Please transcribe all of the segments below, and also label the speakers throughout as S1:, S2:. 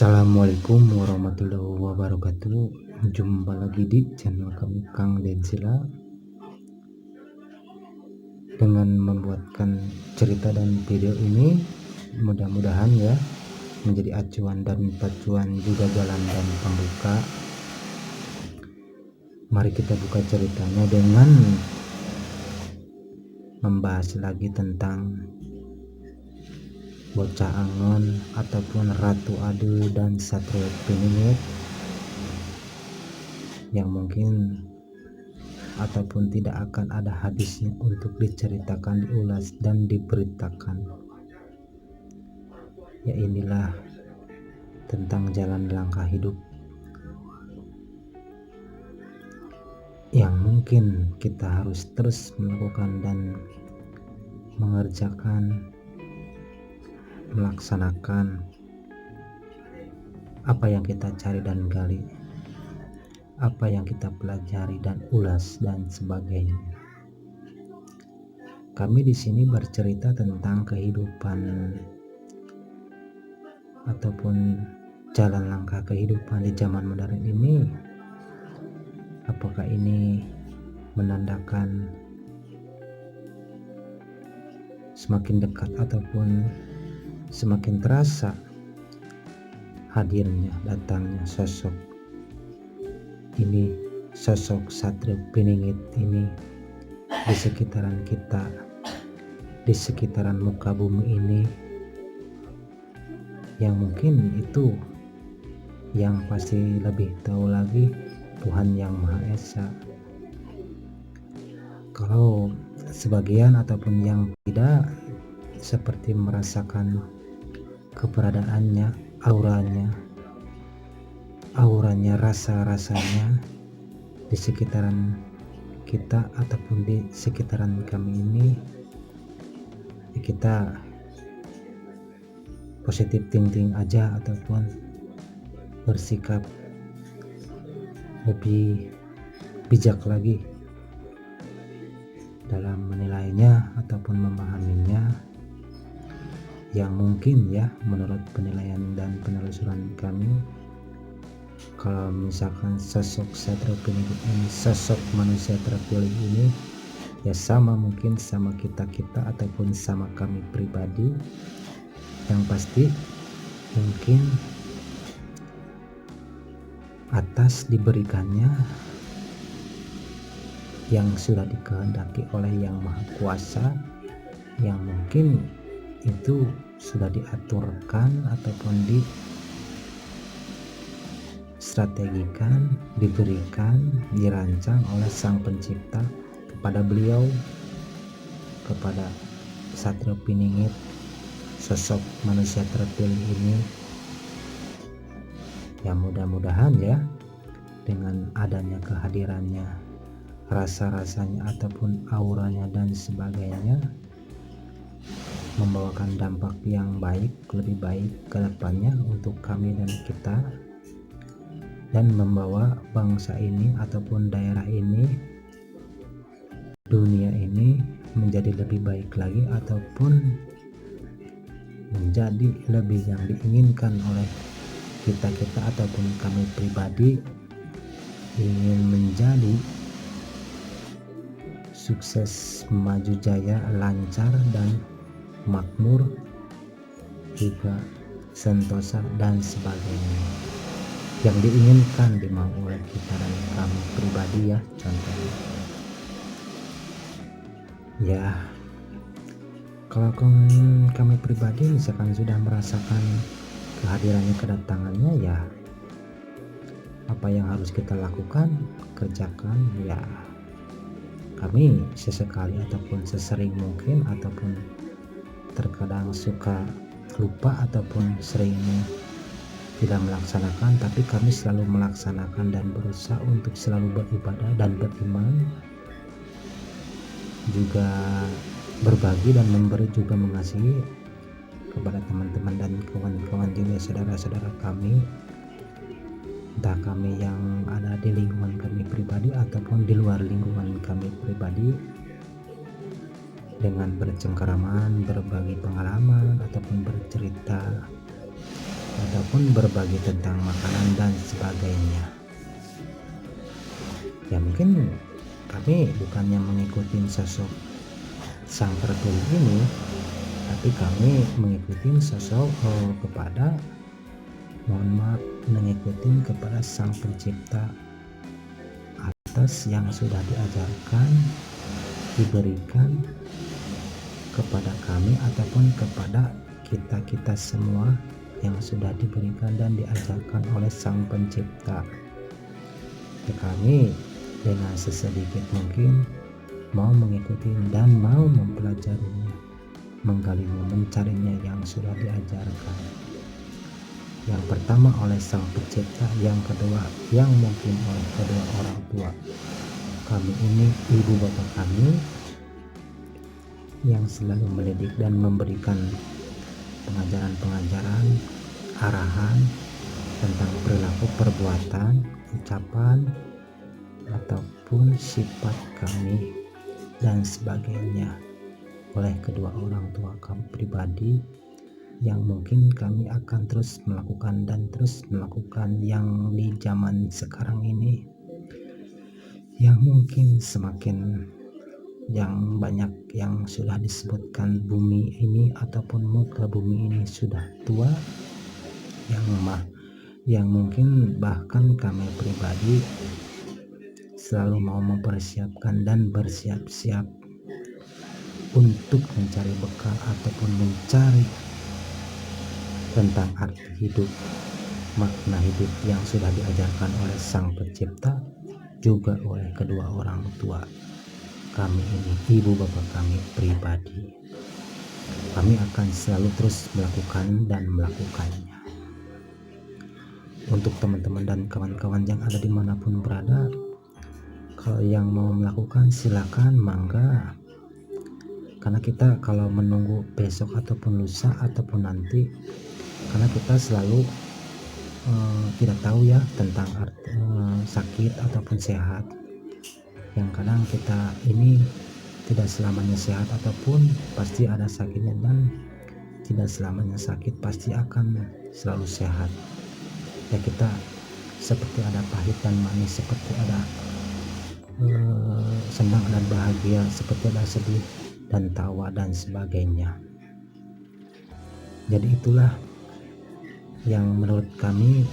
S1: Assalamualaikum warahmatullahi wabarakatuh. Jumpa lagi di channel kami Kang Densila dengan membuatkan cerita dan video ini. Mudah-mudahan ya menjadi acuan dan pacuan, juga jalan dan pembuka. Mari kita buka ceritanya dengan membahas lagi tentang bocah angon ataupun ratu adu dan satria piningit yang mungkin ataupun tidak akan ada hadisnya untuk diceritakan, diulas dan diberitakan. Ya, inilah tentang jalan langkah hidup yang mungkin kita harus terus melakukan dan mengerjakan, melaksanakan apa yang kita cari dan gali, apa yang kita pelajari dan ulas dan sebagainya. Kami di sini bercerita tentang kehidupan ataupun jalan langkah kehidupan di zaman modern ini. Apakah ini menandakan semakin dekat ataupun semakin terasa hadirnya, datangnya sosok ini, sosok satria piningit ini di sekitaran kita, di sekitaran muka bumi ini, yang mungkin itu yang pasti lebih tahu lagi Tuhan Yang Maha Esa. Kalau sebagian ataupun yang tidak seperti merasakan keberadaannya, auranya, rasa-rasanya di sekitaran kita ataupun di sekitaran kami ini, kita positif thinking aja ataupun bersikap lebih bijak lagi dalam menilainya ataupun memahaminya, yang mungkin ya menurut penilaian dan penelusuran kami, kalau misalkan sosok satria piningit ini, sosok manusia terpilih ini, ya sama mungkin sama kita ataupun sama kami pribadi. Yang pasti mungkin atas diberikannya yang sudah dikehendaki oleh Yang Maha Kuasa, yang mungkin itu sudah diaturkan ataupun distrategikan, diberikan, dirancang oleh Sang Pencipta kepada beliau, kepada satria piningit, sosok manusia terpilih ini. Ya, mudah-mudahan ya dengan adanya kehadirannya, rasa-rasanya ataupun auranya dan sebagainya, membawakan dampak yang baik, lebih baik ke depannya untuk kami dan kita, dan membawa bangsa ini ataupun daerah ini, dunia ini menjadi lebih baik lagi ataupun menjadi lebih yang diinginkan oleh kita ataupun kami pribadi, ingin menjadi sukses, maju jaya, lancar dan makmur, juga sentosa dan sebagainya yang diinginkan, dimau oleh kita dan kami pribadi ya. Contohnya ya, kalau kami pribadi misalkan sudah merasakan kehadirannya, kedatangannya, ya apa yang harus kita lakukan, kerjakan. Ya, kami sesekali ataupun sesering mungkin ataupun terkadang suka lupa ataupun seringnya tidak melaksanakan, tapi kami selalu melaksanakan dan berusaha untuk selalu beribadah dan beriman, juga berbagi dan memberi, juga mengasihi kepada teman-teman dan kawan-kawan, juga saudara-saudara kami, entah kami yang ada di lingkungan kami pribadi ataupun di luar lingkungan kami pribadi, dengan bercengkeraman, berbagi pengalaman ataupun bercerita ataupun berbagi tentang makanan dan sebagainya. Ya mungkin kami bukannya mengikuti sosok sang terpilih ini, tapi kami mengikuti sosok kepada, mohon maaf, mengikuti kepada sang pencipta atas yang sudah diajarkan, diberikan kepada kami ataupun kepada kita semua yang sudah diberikan dan diajarkan oleh sang pencipta. Ya, kami dengan sesedikit mungkin mau mengikuti dan mau mempelajarinya, menggalinya, mencarinya yang sudah diajarkan. Yang pertama oleh sang pencipta, yang kedua yang mungkin oleh kedua orang tua kami ini, ibu bapak kami yang selalu mendidik dan memberikan pengajaran-pengajaran, arahan tentang perilaku, perbuatan, ucapan ataupun sifat kami dan sebagainya oleh kedua orang tua kami pribadi, yang mungkin kami akan terus melakukan dan terus melakukan yang di zaman sekarang ini, yang mungkin semakin yang banyak yang sudah disebutkan bumi ini ataupun muka bumi ini sudah tua, yang mungkin bahkan kami pribadi selalu mau mempersiapkan dan bersiap-siap untuk mencari bekal ataupun mencari tentang arti hidup, makna hidup yang sudah diajarkan oleh sang pencipta, juga oleh kedua orang tua kami ini, ibu bapak kami pribadi. Kami akan selalu terus melakukan dan melakukannya. Untuk teman-teman dan kawan-kawan yang ada dimanapun berada, kalau yang mau melakukan silakan, mangga. Karena kita kalau menunggu besok ataupun lusa ataupun nanti, karena kita selalu tidak tahu ya tentang sakit ataupun sehat, yang kadang kita ini tidak selamanya sehat ataupun pasti ada sakitnya, dan tidak selamanya sakit pasti akan selalu sehat. Ya, kita seperti ada pahit dan manis, seperti ada senang dan bahagia, seperti ada sedih dan tawa dan sebagainya. Jadi itulah yang menurut kami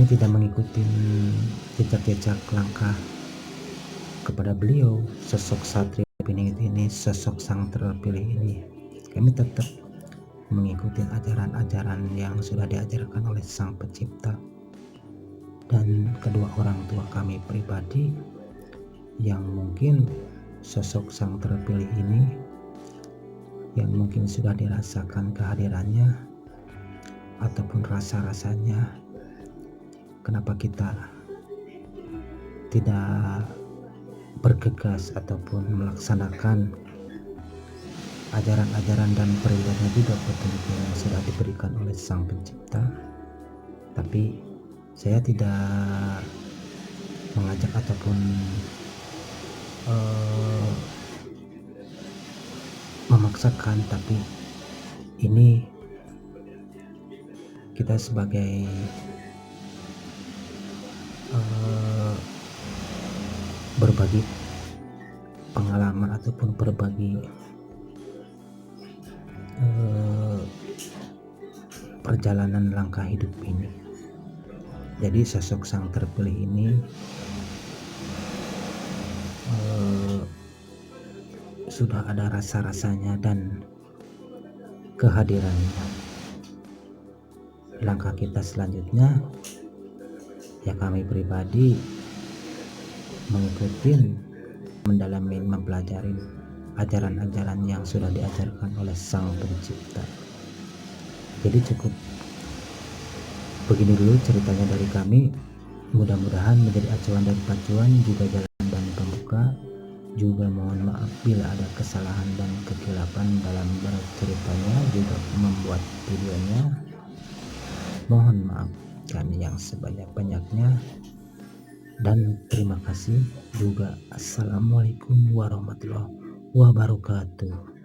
S1: tidak mengikuti jejak-jejak langkah kepada beliau, sosok Satria Piningit ini, sosok sang terpilih ini. Kami tetap mengikuti ajaran-ajaran yang sudah diajarkan oleh sang pencipta dan kedua orang tua kami pribadi, yang mungkin sosok sang terpilih ini yang mungkin sudah dirasakan kehadirannya ataupun rasa-rasanya. Kenapa kita tidak bergegas ataupun melaksanakan ajaran-ajaran dan perintahnya juga petunjuk yang sudah diberikan oleh sang pencipta? Tapi saya tidak mengajak ataupun memaksakan, tapi ini kita sebagai berbagi pengalaman ataupun berbagi perjalanan langkah hidup ini. Jadi sosok sang terpilih ini sudah ada rasa-rasanya dan kehadirannya. Langkah kita selanjutnya, ya kami pribadi mengikuti, mendalami, mempelajari ajaran-ajaran yang sudah diajarkan oleh sang pencipta. Jadi cukup begini dulu ceritanya dari kami. Mudah-mudahan menjadi acuan dan pacuan, juga jalan dan pembuka. Juga mohon maaf bila ada kesalahan dan kekilapan dalam berceritanya, juga membuat videonya. Mohon maaf kami yang sebanyak-banyaknya, dan terima kasih juga. Assalamualaikum warahmatullahi wabarakatuh.